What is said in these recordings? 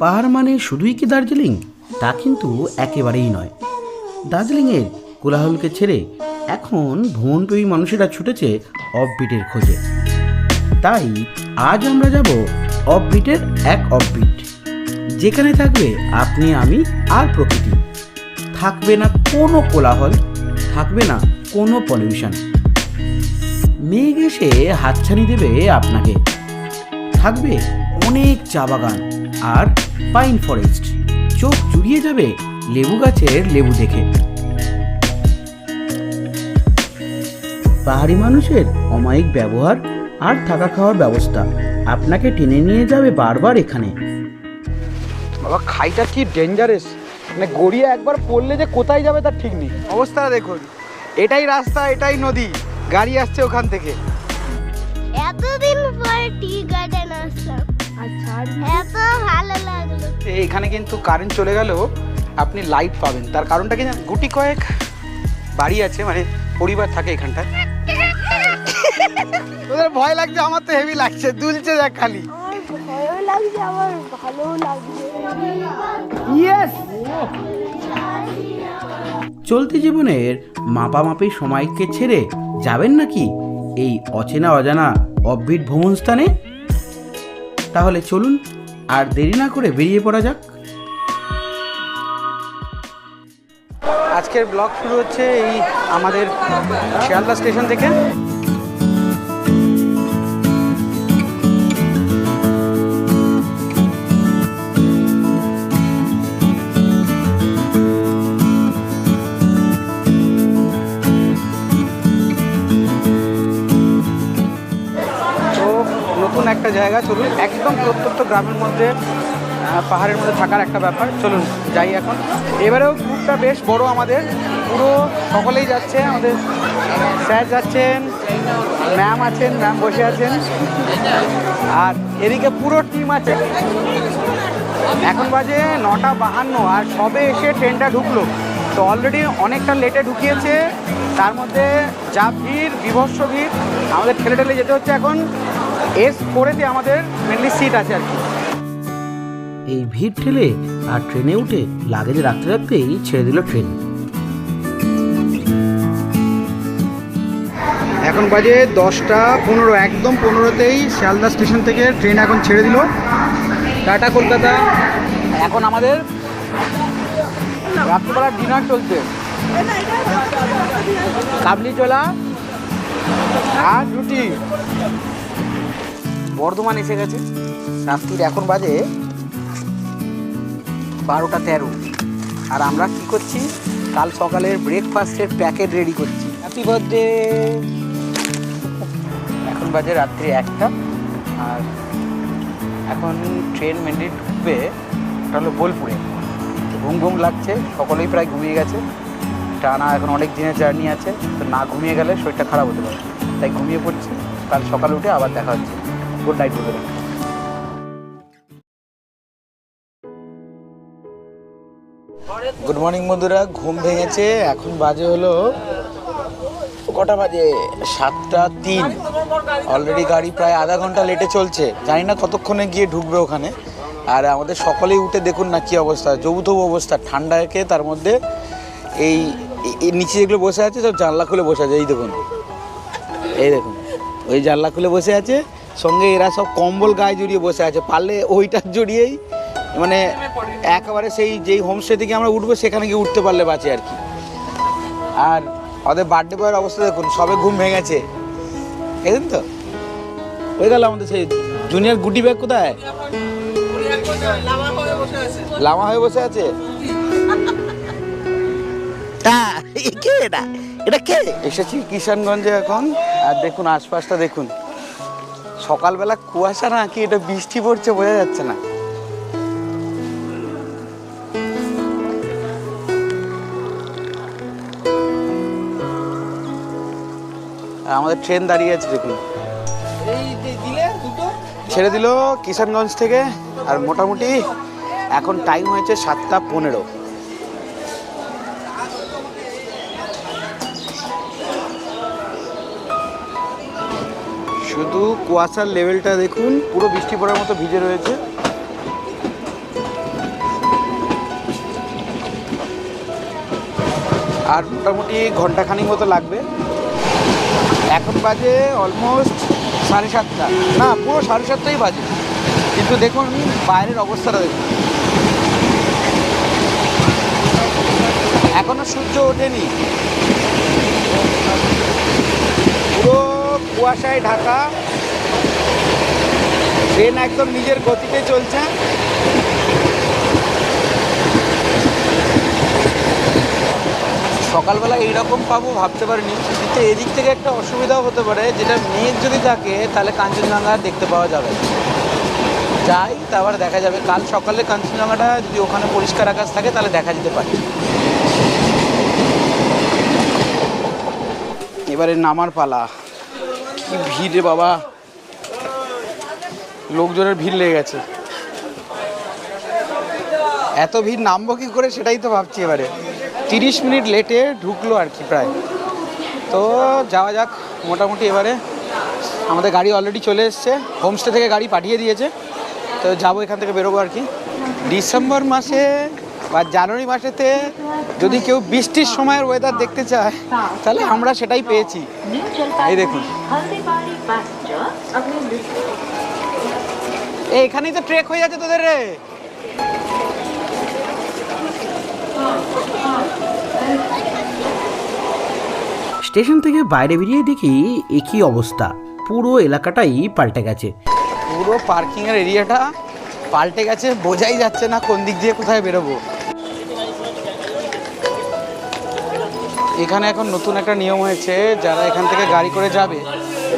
পাহাড় মানে শুধুই কি দার্জিলিং? তা কিন্তু একেবারেই নয়। দার্জিলিংয়ের কোলাহলকে ছেড়ে এখন ভ্রমণপ্রেমী মানুষেরা ছুটেছে অফবিটের খোঁজে। তাই আজ আমরা যাব অফবিটের এক অফবিট, যেখানে থাকবে আপনি, আমি আর প্রকৃতি। থাকবে না কোনো কোলাহল, থাকবে না কোনো পলিউশন। মেঘ এসে হাতছানি দেবে আপনাকে। থাকবে অনেক চা বাগান আর পাইন ফরেস্ট। চোখ জুড়িয়ে যাবে লেবু গাছের লেবু দেখে। পাহাড়ি মানুষের অমায়িক ব্যবহার আর থাকা খাওয়ার ব্যবস্থা আপনাকে টেনে নিয়ে যাবে বারবার এখানে। বাবা, খাইটা কি ডেঞ্জারাস! মানে গড়িয়ে একবার পড়লে যে কোথায় যাবে তার ঠিক নেই। অবস্থাটা দেখুন, এটাই রাস্তা, এটাই নদী, গাড়ি আসছে ওখান থেকে। এতদিন পর টি গার্ডেন আসলাম। আচ্ছা, এত ভালো লাগলো। এখানে কিন্তু কারেন্ট চলে গেলেও আপনি লাইট পাবেন। তার কারণটা কি জানেন? গুটি কয়েক বাড়ি আছে, মানে পরিবার থাকে এখানটায়। তোদের ভয় লাগছে? আমার তো হেভি লাগছে, দুলছে দেখ খালি। ভয়ও লাগছে, আমার ভালোও লাগছে। ইয়েস! চলতি জীবনের মাপামাপি সময়কে ছেড়ে যাবেন নাকি এই অচেনা অজানা অফবিট ভ্রমণ স্থানে? তাহলে চলুন আর দেরি না করে বেরিয়ে পড়া যাক। আজকের ব্লগ শুরু হচ্ছে এই আমাদের শিয়ালদা স্টেশন থেকে। নতুন একটা জায়গা, চলুন। একদম প্রত্যন্ত গ্রামের মধ্যে, পাহাড়ের মধ্যে থাকার একটা ব্যাপার। চলুন যাই এখন। এবারেও গ্রুপটা বেশ বড় আমাদের, পুরো সকলেই যাচ্ছে। আমাদের স্যার যাচ্ছেন, ম্যাম আছেন, ম্যাম বসে আছেন, আর এদিকে পুরো টিম আছে। এখন বাজে 9:52 আর সবে এসে ট্রেনটা ঢুকলো। তো অলরেডি অনেকটা লেটে ঢুকিয়েছে, তার মধ্যে যা ভিড়, বিভৎস ভিড়। আমাদের ঠেলে ঠেলে যেতে হচ্ছে। এখন S4-তে আমাদের মেনলি সিট আছে আর কি। এই ভিড় ঠেলে আর ট্রেনে উঠে লাগেজ রাখতে রাখতেই ছেড়ে দিল ট্রেন। এখন বাজে 10:15, একদম 15তেই শিয়ালদা স্টেশন থেকে ট্রেন এখন ছেড়ে দিল। টাটা কলকাতা। এখন আমাদের রাত্রিবেলা ডিনার চলছে, কাবলি ছোলা আর রুটি। বর্ধমান এসে গেছে রাত্রির। এখন বাজে 12:13 আর আমরা কি করছি? কাল সকালের ব্রেকফাস্টের প্যাকেট রেডি করছি। Happy birthday. এখন বাজে রাত্রি 1টা আর এখন ট্রেন মেনলি ঢুকবে, ওটা হলো বোলপুরে। ঘুম ঘুম লাগছে, সকলেই প্রায় ঘুমিয়ে গেছে। টানা এখন অনেক দিনের জার্নি আছে, তো না ঘুমিয়ে গেলে শরীরটা খারাপ হতে পারে, তাই ঘুমিয়ে পড়ছি। কাল সকালে উঠে আবার দেখা হচ্ছে। গুড নাইট বলে। গুড মর্নিং বন্ধুরা। ঘুম ভেঙেছে, এখন বাজে হলো কটা বাজে? 7:03। অলরেডি গাড়ি প্রায় আধা ঘন্টা লেটে চলছে, জানি না কতক্ষণে গিয়ে ঢুকবে ওখানে। আর আমাদের সকলেই উঠে দেখুন না কী অবস্থা, জবুথবু অবস্থা। ঠান্ডাকে তার মধ্যে এই নিচে যেগুলো বসে আছে সব জানলা খুলে বসে আছে। এই দেখুন, এই দেখুন, ওই জানলা খুলে বসে আছে, সঙ্গে এরা সব কম্বল গায়ে জড়িয়ে বসে আছে। পারলে ওইটা জড়িয়েই মানে একেবারে সেই যেই হোমস্টে থেকে আমরা উঠবো সেখানে গিয়ে উঠতে পারলে বাঁচে আর কি। আর ওদের বার্থডে বয়ের অবস্থা দেখুন, সবে ঘুম ভেঙেছে, দেখুন তো। হয়ে গেল আমাদের সেই জুনিয়র গুটি ব্যাগ কোথায়? লামা হয়ে বসে আছে। এটা কে? এসেছি কিষানগঞ্জে এখন। আর দেখুন আশপাশটা দেখুন, সকালবেলা কুয়াশা না কি এটা বৃষ্টি পড়ছে বোঝা যাচ্ছে না। আমাদের ট্রেন দাঁড়িয়ে আছে দেখুন, ছেড়ে দিল কিষানগঞ্জ থেকে। আর মোটামুটি এখন টাইম হয়েছে 7:15। শুধু কুয়াশার লেভেলটা দেখুন, পুরো বৃষ্টি পড়ার মতো ভিজে রয়েছে। আর মোটামুটি ঘন্টাখানিক মতো লাগবে। এখন বাজে অলমোস্ট 7:30, না পুরো 7:30 বাজে, কিন্তু দেখুন বাইরের অবস্থাটা দেখুন, এখনো সূর্য ওঠেনি, পুরো কুয়াশায় ঢাকা, ট্রেন একদম নিজের গতিতে চলছে। সকালবেলা এইরকম পাবো ভাবতে পারিনি, কিন্তু এদিক থেকে একটা অসুবিধাও হতে পারে, যেটা মেঘ যদি থাকে তাহলে কাঞ্চনজঙ্ঘা দেখতে পাওয়া যাবে। যাই তারপর দেখা যাবে, কাল সকালে কাঞ্চনজঙ্ঘাটা যদি ওখানে পরিষ্কার আকাশ থাকে তাহলে দেখা যেতে পারে। এবারে নামার পালা। কি ভিড় রে বাবা, লোকজনের ভিড় লেগে গেছে। এত ভিড় নামবো কি করে সেটাই তো ভাবছি। এবারে 30 মিনিট লেটে ঢুকলো আর কি প্রায়। তো যাওয়া যাক মোটামুটি। এবারে আমাদের গাড়ি অলরেডি চলে এসছে, হোমস্টে থেকে গাড়ি পাঠিয়ে দিয়েছে। তো যাবো, এখান থেকে বেরোবো আর কি। ডিসেম্বর মাসে বা জানুয়ারি মাসেতে যদি কেউ বৃষ্টির সময়ের ওয়েদার দেখতে চায় তাহলে আমরা সেটাই পেয়েছি। এই দেখুন, এখানেই তো ট্রেক হয়ে যাচ্ছে তোদের রে। স্টেশন থেকে বাইরে বেরিয়ে দেখি একই অবস্থা, পুরো এলাকাটাই পাল্টে গেছে। পুরো পার্কিংয়ের এরিয়াটা পাল্টে গেছে, বোঝাই যাচ্ছে না কোন দিক দিয়ে কোথায় বেরোবো। এখানে এখন নতুন একটা নিয়ম হয়েছে, যারা এখান থেকে গাড়ি করে যাবে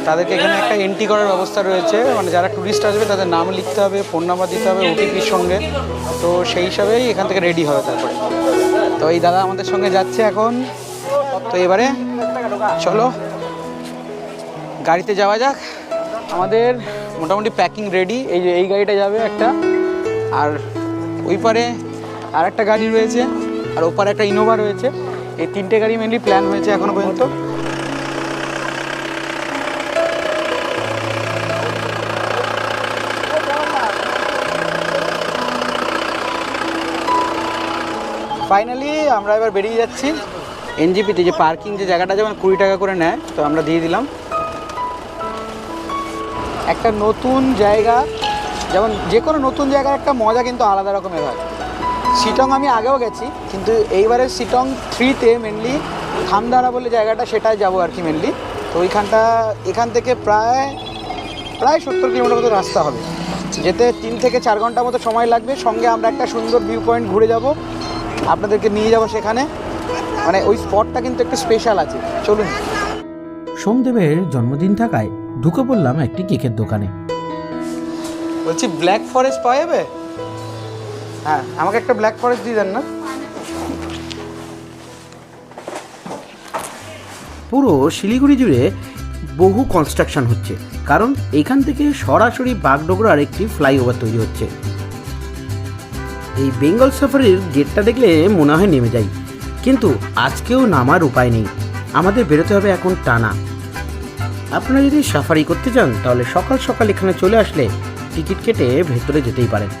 তাদেরকে এখানে একটা এন্ট্রি করার ব্যবস্থা রয়েছে। মানে যারা ট্যুরিস্ট আসবে তাদের নাম লিখতে হবে, ফোন নাম্বার দিতে হবে ওটিপির সঙ্গে। তো সেই হিসাবেই এখান থেকে রেডি হবে তারপরে। তো এই দাদা আমাদের সঙ্গে যাচ্ছে এখন। তো এবারে চলো গাড়িতে যাওয়া যাক। আমাদের মোটামুটি প্যাকিং রেডি। এই যে এই গাড়িটা যাবে একটা, আর ওই পারে আর একটা গাড়ি রয়েছে, আর ওপারে একটা ইনোভা রয়েছে। এই 3টে গাড়ি মেনলি প্ল্যান হয়েছে এখনো পর্যন্ত। ফাইনালি আমরা এবার বেরিয়ে যাচ্ছি এনজিপিতে। যে পার্কিং যে জায়গাটা যেমন 20 টাকা করে নেয়, তো আমরা দিয়ে দিলাম। একটা নতুন জায়গা, যেমন যে কোনো নতুন জায়গার একটা মজা কিন্তু আলাদা রকমের হয়। শিটং আমি আগেও গেছি, কিন্তু এইবারে শিটং 3তে মেনলি খামদারা বলে জায়গাটা, সেটাই যাবো আর কি মেনলি। তো ওইখানটা এখান থেকে প্রায় 70 কিলোমিটার মতো রাস্তা হবে, যেতে 3 থেকে 4 ঘন্টা মতো সময় লাগবে। সঙ্গে আমরা একটা সুন্দর ভিউ পয়েন্ট ঘুরে যাব, আপনাদেরকে নিয়ে যাব সেখানে। মানে ওই স্পটটা কিন্তু একটু স্পেশাল আছে, চলুন। সোমদেবের জন্মদিন থাকায় ঢুকে পড়লাম একটি কেকের দোকানে। বলছি ব্ল্যাক ফরেস্ট পাওয়া যাবে? হ্যাঁ, আমাকে একটা ব্ল্যাক ফরেস্ট দিয়ে দেন না। পুরো শিলিগুড়ি জুড়ে বহু কনস্ট্রাকশন হচ্ছে, কারণ এখান থেকে সরাসরি বাগডোগরার একটি ফ্লাইওভার তৈরি হচ্ছে। এই বেঙ্গল সাফারির গেটটা দেখলে মনে হয় নেমে যাই, কিন্তু আজকেও নামার উপায় নেই, আমাদের বেরোতে হবে এখন টানা। আপনারা যদি সাফারি করতে চান তাহলে সকাল সকাল এখানে চলে আসলে টিকিট কেটে ভেতরে যেতেই পারেন।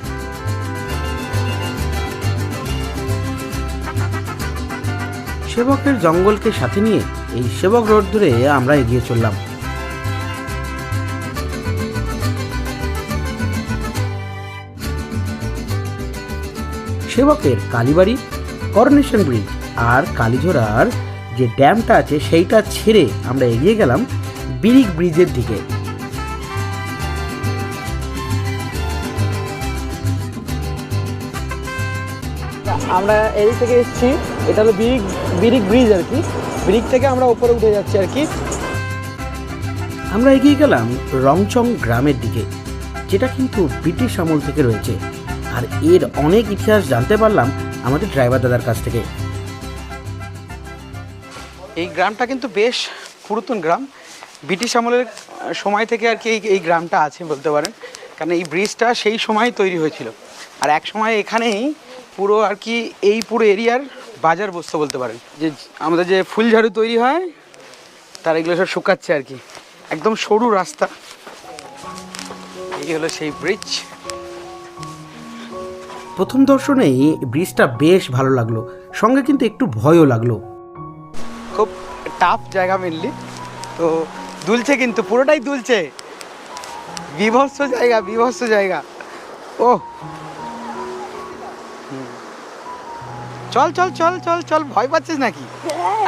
সেবকের জঙ্গলকে সাথে নিয়ে এই সেবক রোড ধরে আমরা এগিয়ে চললাম। সেবকের কালীবাড়ি, করোনেশন ব্রিজ আর কালীঝোড়ার যে ড্যামটা আছে সেইটা ছেড়ে আমরা এগিয়ে গেলাম বিরিক ব্রিজের দিকে। আমরা এই থেকে এসেছি, এটা হলো বিরিক ব্রিজ আর কি। ব্রিজ থেকে আমরা উপরে উঠে যাচ্ছি আর কি। আমরা এগিয়ে গেলাম রংচং গ্রামের দিকে, যেটা কিন্তু ব্রিটিশ আমল থেকে রয়েছে, আর এর অনেক ইতিহাস জানতে পারলাম আমাদের ড্রাইভার দাদার কাছ থেকে। এই গ্রামটা কিন্তু বেশ পুরাতন গ্রাম, ব্রিটিশ আমলের সময় থেকে আর কি এই গ্রামটা আছে বলতে পারেন, কারণ এই ব্রিজটা সেই সময় তৈরি হয়েছিল। আর এক সময় এখানেই পুরো আর কি এই পুরো এরিয়ার বাজার বসতে বলতে পারেন। যে আমাদের যে ফুল ঝাড়ু তৈরি হয় তার এগুলো সব শুকাচ্ছে আর কি। একদম সরু রাস্তা। এই হলো সেই ব্রিজ। প্রথম দর্শনেই ব্রিজটা বেশ ভালো লাগলো, সঙ্গে কিন্তু একটু ভয়ও লাগলো। খুব টাফ জায়গা মেনলি, তো দুলছে কিন্তু পুরোটাই দুলছে, বিভৎস জায়গা বিভৎস জায়গা। ও চল চল চল চল চল, ভয় পাচ্ছিস নাকি?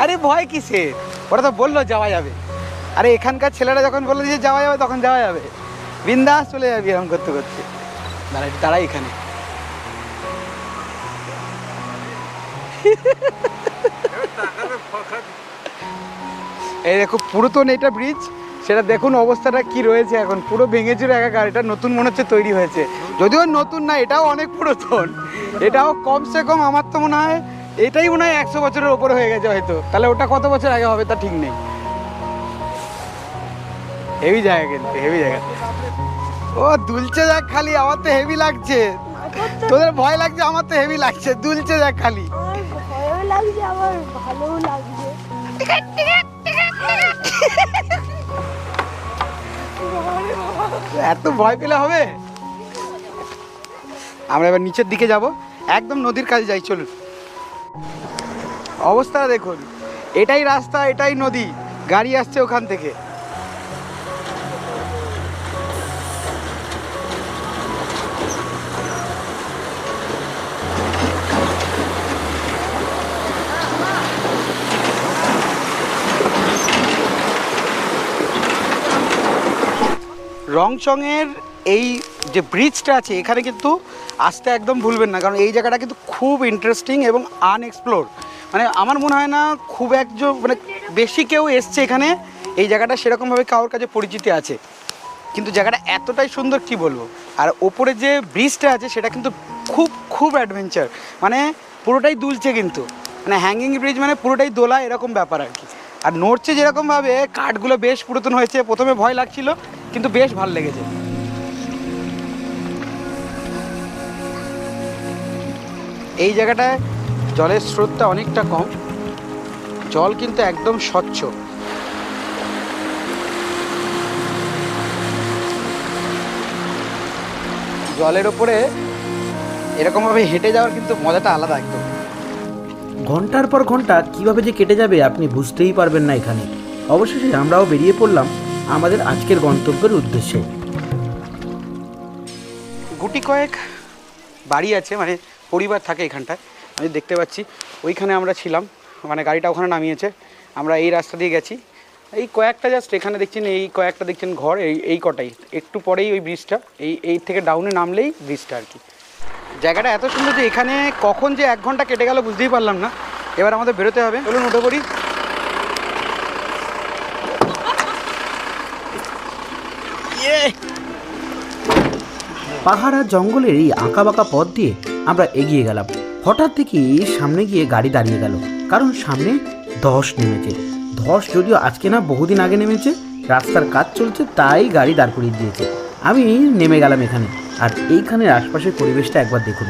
আরে ভয় কিসের, ওরা তো বললো যাওয়া যাবে। আরে এখানকার ছেলেরা যখন বললো যে যাওয়া যাবে তখন যাওয়া যাবে, বিন্দাস চলে যাবি এরকম করতে করতে। দাঁড়াই এখানে। এই দেখো পুরাতন এটা ব্রিজ, সেটা দেখুন অবস্থাটা কি রয়েছে এখন, পুরো ভেঙে চুরে একাকার। এটা নতুন মনে হচ্ছে তৈরি হয়েছে, যদিও নতুন না, এটাও অনেক পুরাতন। এটাও কমসে কম আমার তো মনে হয় এটাই মনে হয় 100 বছরের ওপরে হয়ে গেছে হয়তো। তাহলে ওটা কত বছর আগে হবে তা ঠিক নেই। হেভি জায়গা কিন্তু, হেভি জায়গা। ও দুলছে যাক খালি, আমার তো হেভি লাগছে। তোদের ভয় লাগছে, আমার তো হেভি লাগছে। দুলছে যাক খালি, ভয়ও লাগছে আবার ভালোও লাগছে। এত ভয় পেলে হবে? আমরা এবার নিচের দিকে যাব, একদম নদীর কাছে যাই, চলুন। অবস্থাটা দেখুন, এটাই রাস্তা, এটাই নদী, গাড়ি আসছে ওখান থেকে। রংচঙের এই যে ব্রিজটা আছে এখানে কিন্তু আসতে একদম ভুলবেন না, কারণ এই জায়গাটা কিন্তু খুব ইন্টারেস্টিং এবং আনএক্সপ্লোর। মানে আমার মনে হয় না খুব মানে বেশি কেউ এসছে এখানে, এই জায়গাটা সেরকমভাবে কারোর কাছে পরিচিতি আছে, কিন্তু জায়গাটা এতটাই সুন্দর কি বলবো। আর ওপরে যে ব্রিজটা আছে সেটা কিন্তু খুব খুব অ্যাডভেঞ্চার, মানে পুরোটাই দুলছে কিন্তু, মানে হ্যাঙ্গিং ব্রিজ মানে পুরোটাই দোলা এরকম ব্যাপার আর কি। আর নড়ছে যেরকমভাবে, কাঠগুলো বেশ পুরাতন হয়েছে, প্রথমে ভয় লাগছিল কিন্তু বেশ ভালো লেগেছে। এই জায়গাটায় জলের স্রোতটা অনেকটা কম, জল কিন্তু একদম স্বচ্ছ। জলের ওপরে এরকমভাবে হেঁটে যাওয়ার কিন্তু মজাটা আলাদা একদম। ঘন্টার পর ঘন্টা কিভাবে যে কেটে যাবে আপনি বুঝতেই পারবেন না এখানে। অবশেষে আমরাও বেরিয়ে পড়লাম আমাদের আজকের গন্তব্যের উদ্দেশ্যে। গুটি কয়েক বাড়ি আছে, মানে পরিবার থাকে এখানটায়, আমি দেখতে পাচ্ছি। ওইখানে আমরা ছিলাম, মানে গাড়িটা ওখানে নামিয়েছে, আমরা এই রাস্তা দিয়ে গেছি। এই কয়েকটা জাস্ট এখানে দেখছেন, এই কয়েকটা দেখছেন ঘর, এই কটাই। একটু পরেই ওই ব্রিজটা, এই থেকে ডাউনে নামলেই ব্রিজটা আর কি। জায়গাটা এত সুন্দর যে এখানে কখন যে 1 ঘন্টা কেটে গেল বুঝতেই পারলাম না। এবার আমাদের বেরোতে হবে, চলুন উঠে পড়ি। পাহাড় আর জঙ্গলের এই আঁকা বাঁকা পথ দিয়ে আমরা এগিয়ে গেলাম। হঠাৎ দেখি সামনে গিয়ে গাড়ি দাঁড়িয়ে গেল, কারণ সামনে ধস নেমেছে। ধস যদিও আজকে না, বহুদিন আগে নেমেছে, রাস্তার কাজ চলছে তাই গাড়ি দাঁড় করিয়ে দিয়েছে। আমি নেমে গেলাম এখানে, আর এইখানের আশপাশের পরিবেশটা একবার দেখুন।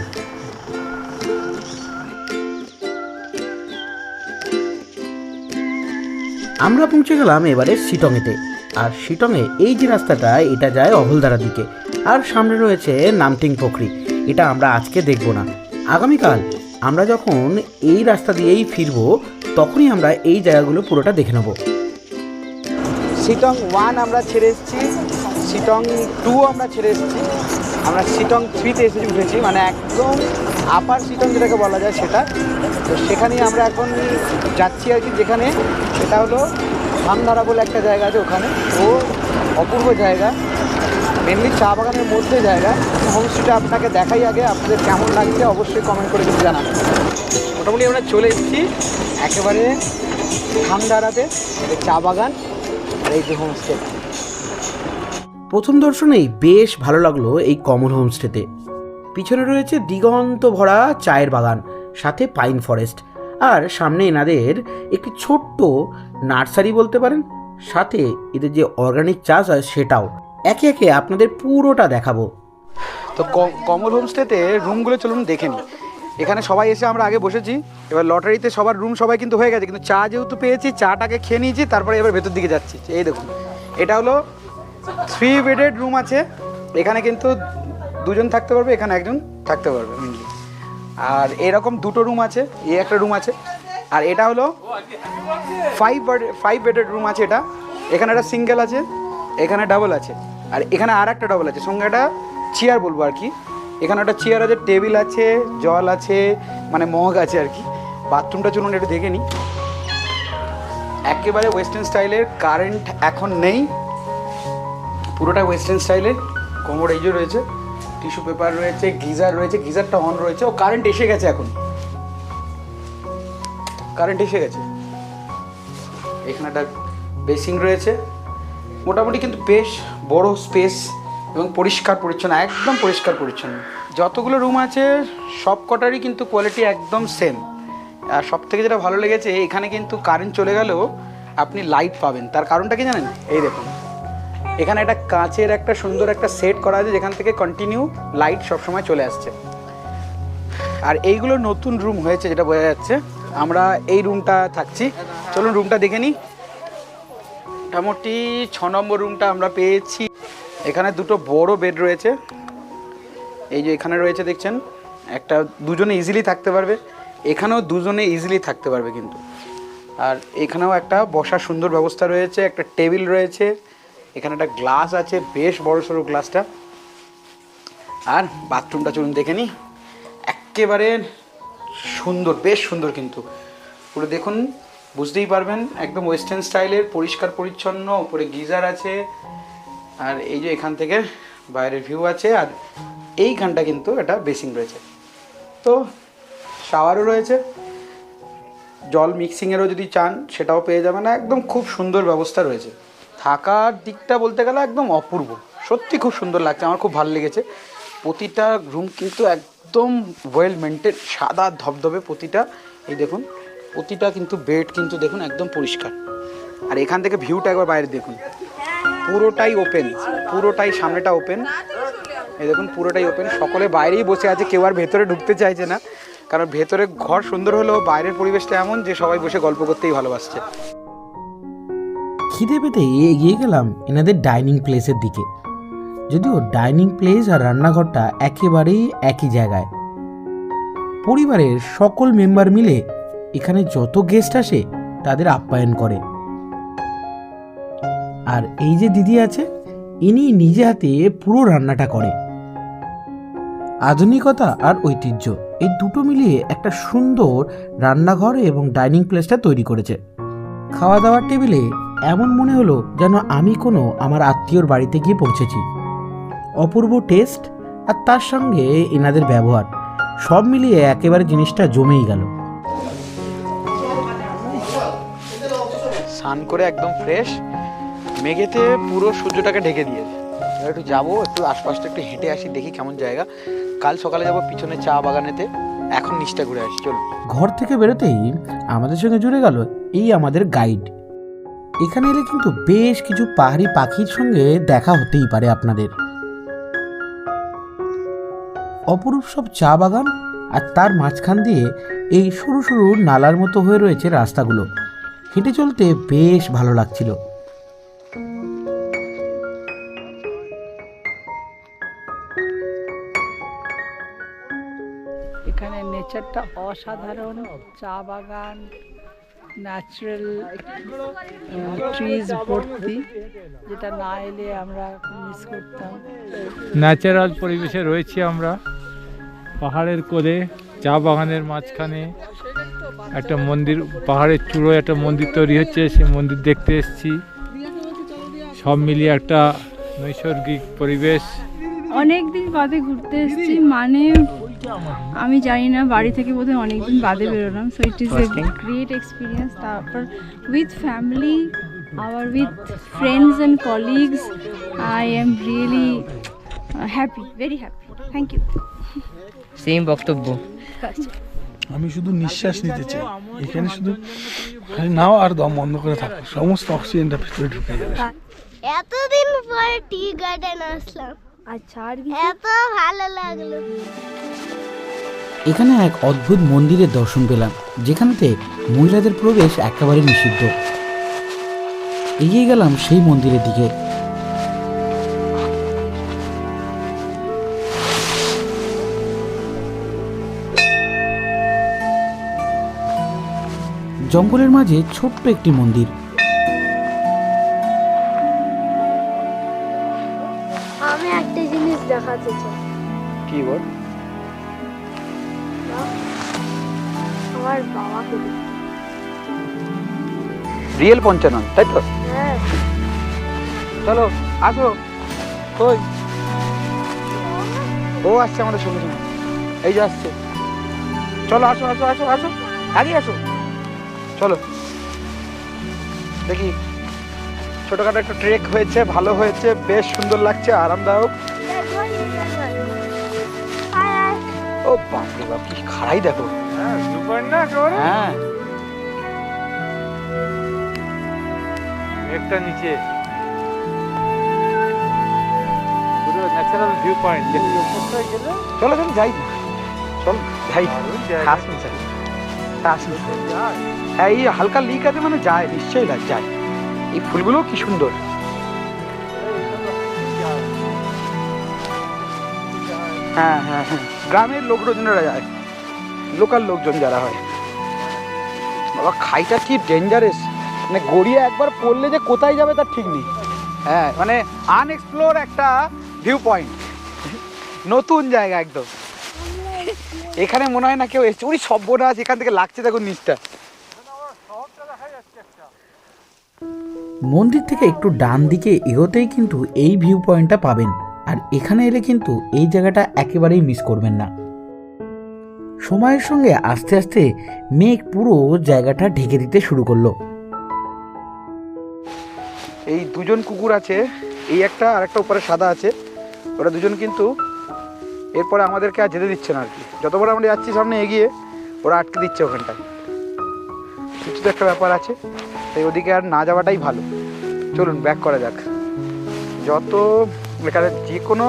আমরা পৌঁছে গেলাম এবারে শিটংয়েতে। আর শিটংয়ে এই যে রাস্তাটা, এটা যায় অহলদারার দিকে, আর সামনে রয়েছে নামটিং পোখরি। এটা আমরা আজকে দেখব না, আগামীকাল আমরা যখন এই রাস্তা দিয়েই ফিরবো তখনই আমরা এই জায়গাগুলো পুরোটা দেখে নেব। শিটং 1 আমরা ছেড়ে এসেছি, শিটং 2 আমরা ছেড়ে এসেছি, আমরা শিটং 3তে এসে উঠেছি, মানে একদম আপার শিটং যেটাকে বলা যায় সেটা। তো সেখানেই আমরা এখন যাচ্ছি আর কি, যেখানে সেটা হলো ধামধারা বলে একটা জায়গা আছে, ওখানে ও অপূর্ব জায়গা, মেনলি চা বাগানের মধ্যে জায়গা। হোমস্টেটা আপনাকে দেখাই, আগে আপনাদের কেমন লাগছে অবশ্যই কমেন্ট করে কিন্তু জানাবেন। মোটামুটি আমরা চলে এসেছি একেবারে ধামধারাতে, চা বাগান আর এই যে হোমস্টে। প্রথম দর্শনেই বেশ ভালো লাগলো এই কমন হোমস্টেতে। পিছনে রয়েছে দিগন্ত ভরা চায়ের বাগান, সাথে পাইন ফরেস্ট, আর সামনে এনাদের একটি ছোট্ট নার্সারি বলতে পারেন, সাথে এদের যে অর্গানিক চাষ হয় সেটাও। একে একে আপনাদের পুরোটা দেখাবো। তো কমল হোমস্টেতে রুমগুলো চলুন দেখে নিই। এখানে সবাই এসে আমরা আগে বসেছি, এবার লটারিতে সবার রুম সবাই কিন্তু হয়ে গেছে, কিন্তু চা যেহেতু পেয়েছি চাটাকে খেয়ে নিয়েছি, তারপরে এবার ভেতর দিকে যাচ্ছি। এই দেখুন এটা হলো 3 বেডেড রুম আছে। এখানে কিন্তু 2 জন থাকতে পারবে, এখানে 1 জন থাকতে পারবে মেনলি। আর এরকম 2টো রুম আছে, এই একটা রুম আছে। আর এটা হলো 5 বেডেড রুম আছে এটা। এখানে একটা সিঙ্গেল আছে, এখানে ডাবল আছে, আর এখানে আর একটা ডাবল আছে, সঙ্গে একটা চেয়ার বলবো আর কি। এখানে একটা চেয়ার আছে, টেবিল আছে, জল আছে, মানে মগ আছে আর কি। বাথরুমটা চলুন একটু দেখে নিই। একেবারে ওয়েস্টার্ন স্টাইলের, কারেন্ট এখন নেই, পুরোটা ওয়েস্টার্ন স্টাইলের। কোমর এই যে রয়েছে, টিস্যু পেপার রয়েছে, গিজার রয়েছে, গিজারটা অন রয়েছে। ও কারেন্ট এসে গেছে, এখন কারেন্ট এসে গেছে। এখানে একটা বেসিং রয়েছে, মোটামুটি কিন্তু বেশ বড় স্পেস এবং পরিষ্কার পরিচ্ছন্ন, একদম পরিষ্কার পরিচ্ছন্ন। যতগুলো রুম আছে সব কটারই কিন্তু কোয়ালিটি একদম সেম। আর সব থেকে যেটা ভালো লেগেছে, এখানে কিন্তু কারেন্ট চলে গেলেও আপনি লাইট পাবেন। তার কারণটা কি জানেন? এই দেখুন, এখানে একটা কাঁচের একটা সুন্দর একটা সেট করা আছে, যেখান থেকে কন্টিনিউ লাইট সবসময় চলে আসছে। আর এইগুলো নতুন রুম হয়েছে যেটা বোঝা যাচ্ছে। আমরা এই রুমটা থাকছি, চলুন রুমটা দেখে নিই। মোটামুটি 6 নম্বর রুমটা আমরা পেয়েছি। এখানে 2টো বড় বেড রয়েছে, এই যে এখানে রয়েছে দেখছেন, একটা 2 জনে ইজিলি থাকতে পারবে, এখানেও 2 জনে ইজিলি থাকতে পারবে কিন্তু। আর এখানেও একটা বসার সুন্দর ব্যবস্থা রয়েছে, একটা টেবিল রয়েছে, এখানে একটা গ্লাস আছে, বেশ বড় সড়ো গ্লাসটা। আর বাথরুমটা চলুন দেখে নিই। একেবারে সুন্দর, বেশ সুন্দর কিন্তু, পুরো দেখুন বুঝতেই পারবেন, একদম ওয়েস্টার্ন স্টাইলের, পরিষ্কার পরিচ্ছন্ন। উপরে গিজার আছে, আর এই যে এখান থেকে বাইরের ভিউ আছে। আর এইখানটা কিন্তু একটা বেসিং রয়েছে, তো শাওয়ারও রয়েছে, জল মিক্সিংয়েরও যদি চান সেটাও পেয়ে যাবেন। একদম খুব সুন্দর ব্যবস্থা রয়েছে। থাকার দিকটা বলতে গেলে একদম অপূর্ব, সত্যি খুব সুন্দর লাগছে, আমার খুব ভালো লেগেছে। প্রতিটা রুম কিন্তু একদম ওয়েল মেনটেন, সাদা ধবধবে প্রতিটা। এই দেখুন, প্রতিটা কিন্তু বেড কিন্তু দেখুন একদম পরিষ্কার। আর এখান থেকে ভিউটা একবার বাইরে দেখুন, পুরোটাই ওপেন, পুরোটাই সামনেটা ওপেন। এই দেখুন পুরোটাই ওপেন, সকলে বাইরেই বসে আছে, কেউ আর ভেতরে ঢুকতে চাইছে না, কারণ ভেতরে ঘর সুন্দর হলেও বাইরের পরিবেশটা এমন যে সবাই বসে গল্প করতেই ভালোবাসছে। খিদে পেতে এগিয়ে গেলাম এনাদের ডাইনিং প্লেসের দিকে। যদিও ডাইনিং প্লেস আর রান্নাঘরটা একেবারেই একই জায়গায়। পরিবারের সকল মেম্বার মিলে এখানে যত গেস্ট আসে তাদের আপ্যায়ন করে। আর এই যে দিদি আছে, ইনি নিজে হাতে পুরো রান্নাটা করে। আধুনিকতা আর ঐতিহ্য এই দুটো মিলিয়ে একটা সুন্দর রান্নাঘর এবং ডাইনিং প্লেসটা তৈরি করেছে। খাওয়া দাওয়ার টেবিলে এমন মনে হলো যেন আমি কোনো আমার আত্মীয়র বাড়িতে গিয়ে পৌঁছেছি। অপূর্ব টেস্ট আর তার সঙ্গে এনাদের ব্যবহার, সব মিলিয়ে একেবারে জিনিসটা জমেই গেল। স্নান করে একদম ফ্রেশ, মেঘেতে পুরো সূর্যটাকে ঢেকে দিয়েছে। এবার একটু যাবো, একটু আশপাশটা একটু হেঁটে আসি, দেখি কেমন জায়গা। কাল সকালে যাবো পিছনে চা বাগানেতে, এখন নিচটা ঘুরে আসি চল। ঘর থেকে বেরোতেই আমাদের সঙ্গে জুড়ে গেল এই আমাদের গাইড। এখানে এলে কিন্তু বেশ কিছু পাহাড়ি পাখির সঙ্গে দেখা হতেই পারে আপনাদের। অপরূপ সব চা বাগান, আর তার মাঝখান দিয়ে এই সরু সরু নালার মতো হয়ে রয়েছে রাস্তাগুলো। হেঁটে চলতে বেশ ভালো লাগছিল। এখানে নেচারটা অসাধারণ, চা বাগান, ন্যাচারাল ট্রিজ ভর্তি, যেটা না এলে আমরা মিস করতাম। ন্যাচারাল পরিবেশে রয়েছি আমরা, পাহাড়ের কোলে, চা বাগানের মাঝখানে একটা মন্দির, পাহাড়ের চূড়োয় একটা মন্দির তৈরি হচ্ছে, সেই মন্দির দেখতে এসেছি। সব মিলিয়ে একটা নৈসর্গিক পরিবেশ। অনেক দিন বাদে ঘুরতে এসেছি, মানে আমি জানি না, বাড়ি থেকে বোধহয় অনেকদিন বাদে বেরোলাম। So it is a great experience. তারপর উইথ ফ্যামিলি, আবার with friends and colleagues, I am really happy, very happy. Thank you. Same বক্তব্য। আমি শুধু নিঃশ্বাস নিতে চাই, এখানে শুধু খালি নাও আর দম বন্ধ করে থাকো, সমস্ত অক্সিজেনটা ভিতরে ঢুকে যাবে। এতদিন পরে টি গার্ডেন আসলাম, আচ্ছা, আর এত ভালো লাগলো। এখানে এক অদ্ভুত মন্দিরের দর্শন পেলাম, যেখানেতে মহিলাদের প্রবেশ একেবারে নিষিদ্ধ। এগিয়ে গেলাম সেই মন্দিরের দিকে। জঙ্গলের মাঝে ছোট্ট একটি মন্দির। আমি একটা জিনিস দেখাতে চাই। কি বল? আমার বাবাকে। রিয়েল পঞ্চানন, তাই তো? হ্যাঁ। চলো আসো। কই? ও আসছে আমাদের সঙ্গে সঙ্গে, এই যে আসছে। চলো আসো আসো আসো আসো, আগে আসো, চলো। দেখি ছোটখাটো একটা ট্রেক হয়েছে, ভালো হয়েছে, বেশ সুন্দর লাগছে, আরামদায়ক। ও বাপরে বাপ, কি খাড়াই দেখো। হ্যাঁ, একটা নিচে পুরো ন্যাচারাল ভিউ পয়েন্ট। চলো চলো যাই, চলো যাই, আসুন স্যার, আসুন। হ্যাঁ, এই হালকা লিক আছে মানে যায়, নিশ্চয়ই যায়। এই ফুলগুলো কি সুন্দর। হ্যাঁ হ্যাঁ হ্যাঁ, গ্রামের লোকজনেরা যায়, লোকাল লোকজন যারা হয়। বাবা খাইটা কি ডেঞ্জারাস, মানে গড়িয়ে একবার পড়লে যে কোথায় যাবে তার ঠিক নেই। হ্যাঁ, মানে আনএক্সপ্লোর একটা ভিউ পয়েন্ট, নতুন জায়গা একদম। এখানে মনে হয় না কেউ এসছে। উনি সভ্যনাশ, এখান থেকে লাগছে দেখুন নিচটা। মন্দির থেকে একটু ডান দিকে এগোতেই কিন্তু এই ভিউ পয়েন্টটা পাবেন। আর এখানে এলে কিন্তু এই জায়গাটা একেবারেই মিস করবেন না। সময়ের সঙ্গে আস্তে আস্তে মেঘ পুরো জায়গাটা ঢেকে দিতে শুরু করলো। এই দুজন কুকুর আছে, এই একটা আর একটা উপরে সাদা আছে, ওরা দুজন কিন্তু এরপরে আমাদেরকে আর যেতে দিচ্ছে না আর কি। যতবার আমরা যাচ্ছি সামনে এগিয়ে, ওরা আটকে দিচ্ছে ওখানটায়। কিছু তো একটা ব্যাপার আছে, তাই ওদিকে আর না যাওয়াটাই ভালো। চলুন ব্যাক করা যাক। যত এখানে যে কোনো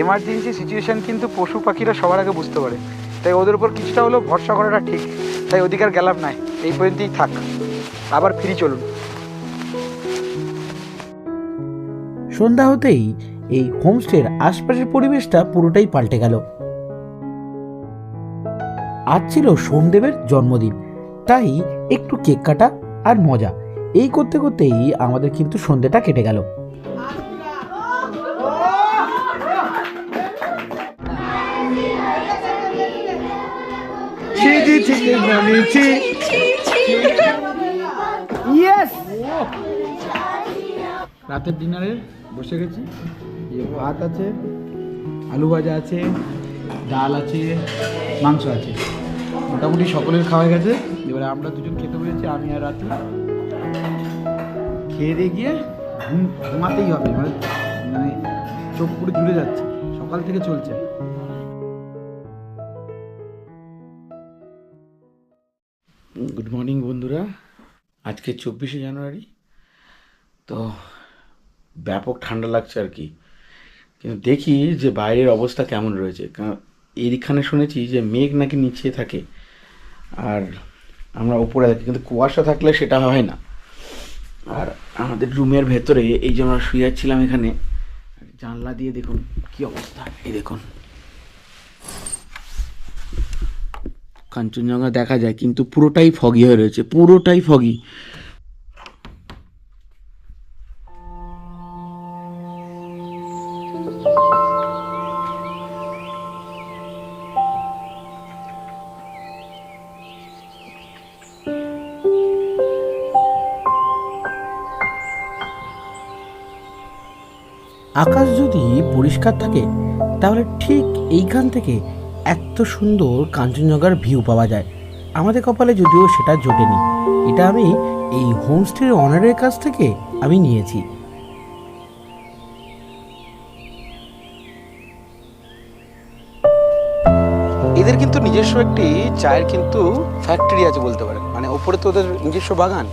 এমার্জেন্সি সিচুয়েশান কিন্তু পশু পাখিরা সবার আগে বুঝতে পারে, তাই ওদের উপর কিছুটা হলেও ভরসা করাটা ঠিক। তাই ওদিকে আর গেলাম নাই, এই পর্যন্তই থাক, আবার ফিরি চলুন। সন্ধ্যা হতেই এই হোমস্টের আশপাশের পরিবেশটা পুরোটাই পাল্টে গেল। আজ ছিল সোমদেবের জন্মদিন, তাই একটু কেক কাটা আর মজা, এই করতে করতেই আমাদের কিন্তু সন্ধ্যেটা কেটে গেল। রাতের ডিনারে বসে গেছি। এই ভাত আছে, আলু ভাজা আছে, ডাল আছে, মাংস আছে, মোটামুটি সকলের খাওয়া গেছে। এবারে আমরা দুজন খেতে বসেছি, আমি আর রাতে। খেয়ে দিয়ে গিয়ে ঘুমাতেই হবে, মানে মানে চোখ পুরো জুড়ে যাচ্ছে, সকাল থেকে চলছে। গুড মর্নিং বন্ধুরা, আজকে 24শে জানুয়ারি। তো ব্যাপক ঠান্ডা লাগছে আর কি, কিন্তু দেখি যে বাইরের অবস্থা কেমন রয়েছে। কারণ এইখানে শুনেছি যে মেঘ নাকি নিচে থাকে আর আমরা উপরে থাকি, কিন্তু কুয়াশা থাকলে সেটা হয় না। আর আমাদের রুমের ভেতরে এই যে আমরা শুয়ে যাচ্ছিলাম এখানে, জানলা দিয়ে দেখুন কি অবস্থা। এই দেখুন কাঞ্চনজঙ্ঘা দেখা যায়, কিন্তু পুরোটাই ফগি হয়ে রয়েছে, পুরোটাই ফগি। আকাশ যদি পরিষ্কার থাকে তাহলে ঠিক এইখান থেকে এত সুন্দর কাঞ্চনজঙ্ঘার ভিউ পাওয়া যায়। আমাদের কপালে যদিও সেটা জোটেনি, এটা আমি এই হোমস্টের অনারের কাছ থেকে আমি নিয়েছি। এদের কিন্তু নিজস্ব একটি চায়ের কিন্তু ফ্যাক্টরি আছে বলতে পারেন, মানে ওপরে তো ওদের নিজস্ব বাগান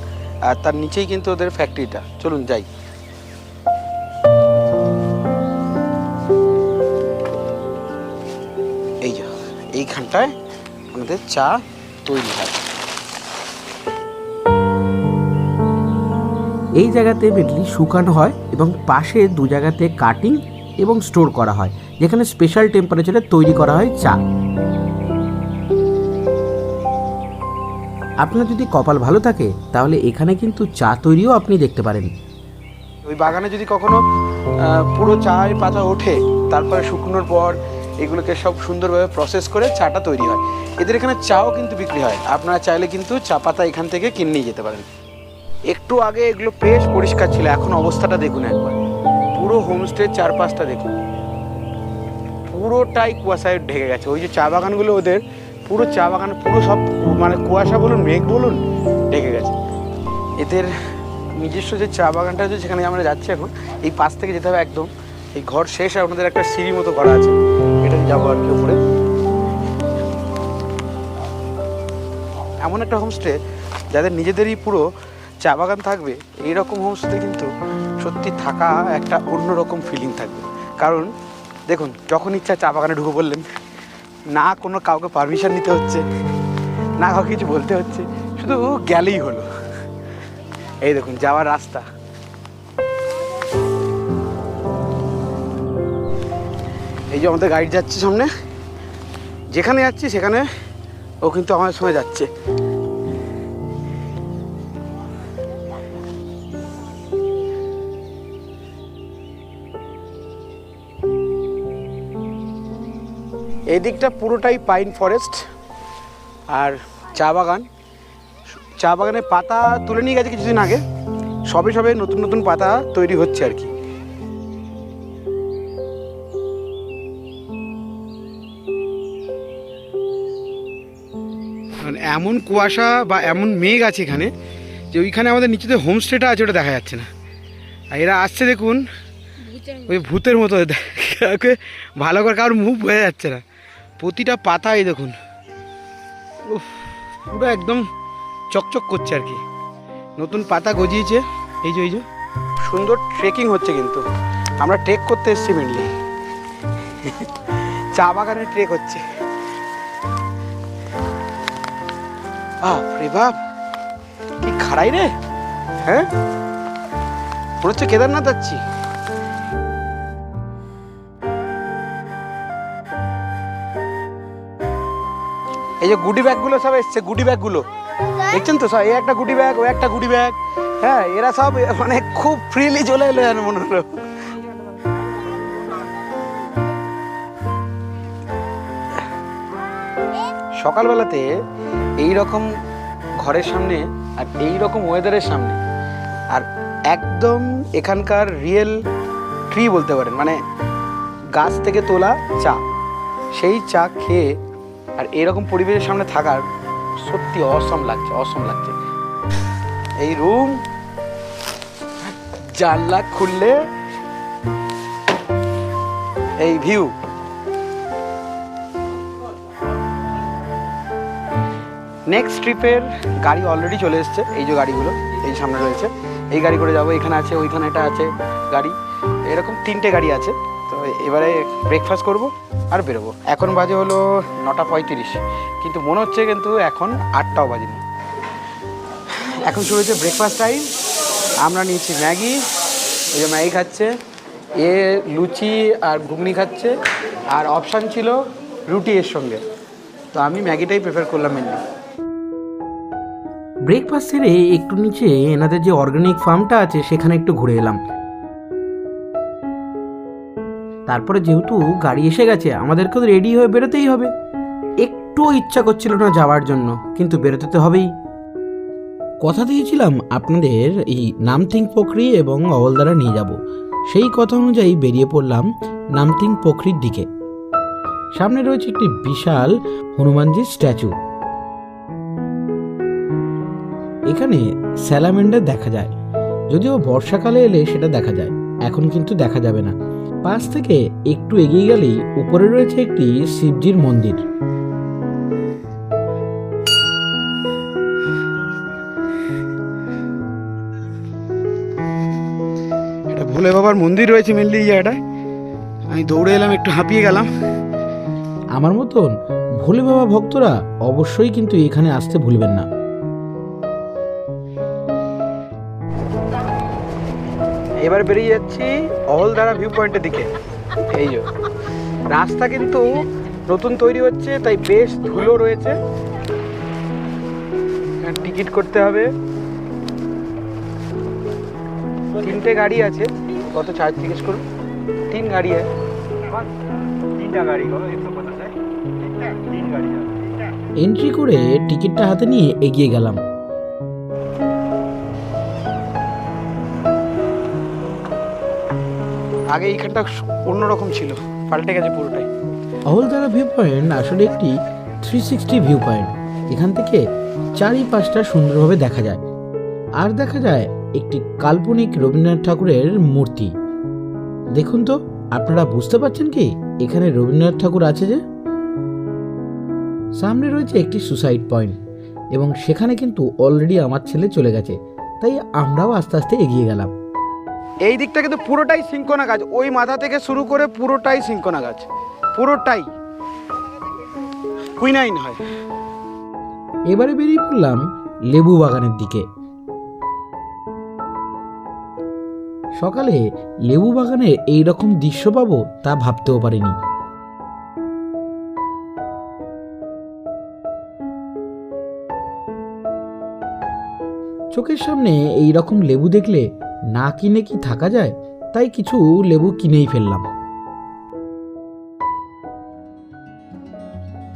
আর তার নিচেই কিন্তু ওদের ফ্যাক্টরিটা। চলুন যাই। এই যে এইখানটায় আমাদের চা তৈরি হয়। এই জায়গাতে মেনলি শুকানো হয় এবং পাশে 2 জায়গাতে কাটিং এবং স্টোর করা হয়, যেখানে স্পেশাল টেম্পারেচারে তৈরি করা হয় চা। আপনার যদি কপাল ভালো থাকে তাহলে এখানে কিন্তু চা তৈরিও আপনি দেখতে পারেন। ওই বাগানে যদি কখনো পুরো চায়ের পাতা ওঠে, তারপরে শুকনোর পর এগুলোকে সব সুন্দরভাবে প্রসেস করে চাটা তৈরি হয়। এদের এখানে চাও কিন্তু বিক্রি হয়, আপনারা চাইলে কিন্তু চা পাতা এখান থেকে কিনে নিয়ে যেতে পারেন। একটু আগে এগুলো বেশ পরিষ্কার ছিল, এখন অবস্থাটা দেখুন একবার। পুরো হোমস্টের চারপাশটা দেখুন, পুরোটাই কুয়াশায় ঢেকে গেছে। ওই যে চা বাগানগুলো ওদের, পুরো চা বাগান পুরো সব মানে কুয়াশা বলুন মেঘ বলুন ঢেকে গেছে। এদের নিজস্ব যে চা বাগানটা আছে সেখানে আমরা যাচ্ছি এখন, এই পাশ থেকে যেতে হবে একদম। এই ঘর শেষ আর আপনাদের একটা সিঁড়ি মতো করা আছে, এটা যাবো আর কি উপরে। এমন একটা হোমস্টে যাদের নিজেদেরই পুরো চা বাগান থাকবে, এইরকম হোমস্টে কিন্তু সত্যি থাকা একটা অন্যরকম ফিলিং থাকবে। কারণ দেখুন, যখন ইচ্ছা চা বাগানে ঢুকে পড়লেন, না কোনো কাউকে পারমিশন নিতে হচ্ছে, না কাউকে কিছু বলতে হচ্ছে, শুধু গেলেই হলো। এই দেখুন যাওয়ার রাস্তা, এই যে আমাদের গাড়ি যাচ্ছে সামনে, যেখানে যাচ্ছি সেখানে ও কিন্তু আমাদের সঙ্গে যাচ্ছে। এই দিকটা পুরোটাই পাইন ফরেস্ট আর চা বাগান। চা বাগানের পাতা তুলে নিয়ে গেছে কিছুদিন আগে, সবে সবে নতুন নতুন পাতা তৈরি হচ্ছে আর কি। এমন কুয়াশা বা এমন মেঘ আছে এখানে যে ওইখানে আমাদের নিচেতে হোমস্টেটা আছে, ওটা দেখা যাচ্ছে না। আর এরা আসছে দেখুন, ওই ভূতের মতো, ভালো করে কারোর মুখ বোঝা যাচ্ছে না। প্রতিটা পাতাই দেখুন পুরো একদম চকচক করছে আর কি, নতুন পাতা গজিয়েছে। এই যে সুন্দর ট্রেকিং হচ্ছে, কিন্তু আমরা ট্রেক করতে এসেছি মেনলি, চা বাগানে ট্রেক হচ্ছে। রে বাপ, কি খাড়াই রে, হ্যাঁ মনে হচ্ছে কেদারনাথ যাচ্ছি। এই যে গুডি ব্যাগগুলো সব এসছে, গুডি ব্যাগগুলো দেখছেন তো সব, এই একটা গুডি ব্যাগ, ওই একটা গুডি ব্যাগ, হ্যাঁ এরা সব মানে খুব ফ্রিলি চলে এলো যেন মনে হলো। সকালবেলাতে এই রকম ঘরের সামনে আর এই রকম ওয়েদারের সামনে, আর একদম এখানকার রিয়েল ট্রি বলতে পারেন, মানে গাছ থেকে তোলা চা, সেই চা খেয়ে আর এরকম পরিবেশের সামনে থাকার সত্যি অসম লাগছে, অসম লাগছে। এই রুম, জানলা খুললে এই ভিউ। নেক্সট ট্রিপের গাড়ি অলরেডি চলে এসছে, এই যে গাড়িগুলো এই সামনে রয়েছে, এই গাড়ি করে যাবো। এখানে আছে, ওইখানে একটা আছে গাড়ি, এরকম 3টে গাড়ি আছে। তো এবারে ব্রেকফাস্ট করব আর বেরোবো। এখন বাজে হলো 9:35, কিন্তু মনে হচ্ছে কিন্তু এখন 8টাও বাজেনি। এখন শুরু হয়েছে ব্রেকফাস্ট টাইম। আমরা নিয়েছি ম্যাগি, এই যে ম্যাগি খাচ্ছে, এ লুচি আর ঘুগনি খাচ্ছে, আর অপশান ছিল রুটি এর সঙ্গে। তো আমি ম্যাগিটাই প্রেফার করলাম মেনলি। ব্রেকফাস্ট সেরে একটু নিচে এনাদের যে অর্গানিক ফার্মটা আছে সেখানে একটু ঘুরে এলাম। তারপরে যেহেতু গাড়ি এসে গেছে, আমাদেরকেও রেডি হয়ে বেরোতেই হবে। একটুও ইচ্ছা করছিল না যাওয়ার জন্য, কিন্তু বেরোতে তো হবেই। কথা দিয়েছিলাম আপনাদের এই নামথিং পোখরি এবং অবলদারা নিয়ে যাব, সেই কথা অনুযায়ী বেরিয়ে পড়লাম নামথিং পোখরির দিকে। সামনে রয়েছে একটি বিশাল হনুমানজির স্ট্যাচু। এখানে স্যালামেন্ডার দেখা যায়, যদিও বর্ষাকালে এলে সেটা দেখা যায়, এখন কিন্তু দেখা যাবে না। পাশ থেকে একটু এগিয়ে গেলেই উপরে রয়েছে একটি শিবজির মন্দির। এটা ভোলে বাবার মন্দির রয়েছে মেনলি এই জায়গাটায়। আমি দৌড়ে এলাম, একটু হাঁপিয়ে গেলাম। আমার মতন ভোলে বাবা ভক্তরা অবশ্যই কিন্তু এখানে আসতে ভুলবেন না। এবার বেরিয়ে যাচ্ছি অহলদারা ভিউ পয়েন্টের দিকে। এই যে রাস্তা কিন্তু নতুন তৈরি হচ্ছে, তাই বেশ ধুলো রয়েছে। টিকিট করতে হবে। 3টে গাড়ি আছে। কত চার্জ জিজ্ঞেস করুন? 3 গাড়ি আছে। 3টা গাড়ি, 3 গাড়ি। এন্ট্রি করে টিকিটটা হাতে নিয়ে এগিয়ে গেলাম। আগে এইখানটা অন্যরকম ছিল, পাল্টে গেছে পুরোটাই। অহলদারা ভিউ পয়েন্ট আসলে একটি 360 ভিউ পয়েন্ট। এখান থেকে চারিপাশটা সুন্দরভাবে দেখা যায়, আর দেখা যায় একটি কাল্পনিক রবীন্দ্রনাথ ঠাকুরের মূর্তি। দেখুন তো, আপনারা বুঝতে পারছেন কি এখানে রবীন্দ্রনাথ ঠাকুর আছে যে? সামনে রয়েছে একটি সুসাইড পয়েন্ট, এবং সেখানে কিন্তু অলরেডি আমার ছেলে চলে গেছে, তাই আমরাও আস্তে আস্তে এগিয়ে গেলাম। এই দিকটা কিন্তু পুরোটাই সিঙ্কোনা গাছ, ওই মাথা থেকে শুরু করে পুরোটাই সিঙ্কোনা গাছ, পুরোটাই কুইনাইন হয়। এবারে বেরিয়ে পড়লাম লেবু বাগানের দিকে। সকালে লেবু বাগানে এইরকম দৃশ্য পাবো তা ভাবতেও পারিনি। চোখের সামনে এই রকম লেবু দেখলে না কিনে কি থাকা যায়, তাই কিছু লেবু কিনেই ফেললাম।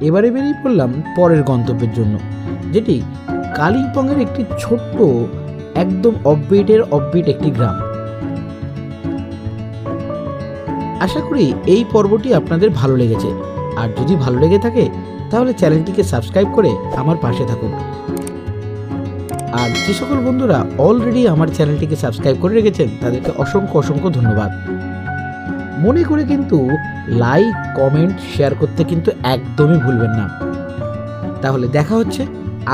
এবারে বেরিয়ে পড়লাম পরের গন্তব্যের জন্য, যেটি কালিম্পংয়ের একটি ছোট্ট একদম অফবিট একটি গ্রাম। আশা করি এই পর্বটি আপনাদের ভালো লেগেছে, আর যদি ভালো লেগে থাকে তাহলে চ্যানেলটিকে সাবস্ক্রাইব করে আমার পাশে থাকুন। আর যে সকল বন্ধুরা অলরেডি আমার চ্যানেলটিকে সাবস্ক্রাইব করে রেখেছেন তাদেরকে অসংখ্য ধন্যবাদ। মনে করে কিন্তু লাইক, কমেন্ট, শেয়ার করতে কিন্তু একদমই ভুলবেন না। তাহলে দেখা হচ্ছে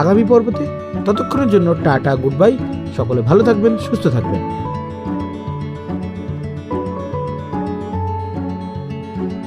আগামী পর্বতে। ততক্ষণের জন্য টাটা, গুড বাই। সকলে ভালো থাকবেন, সুস্থ থাকবেন।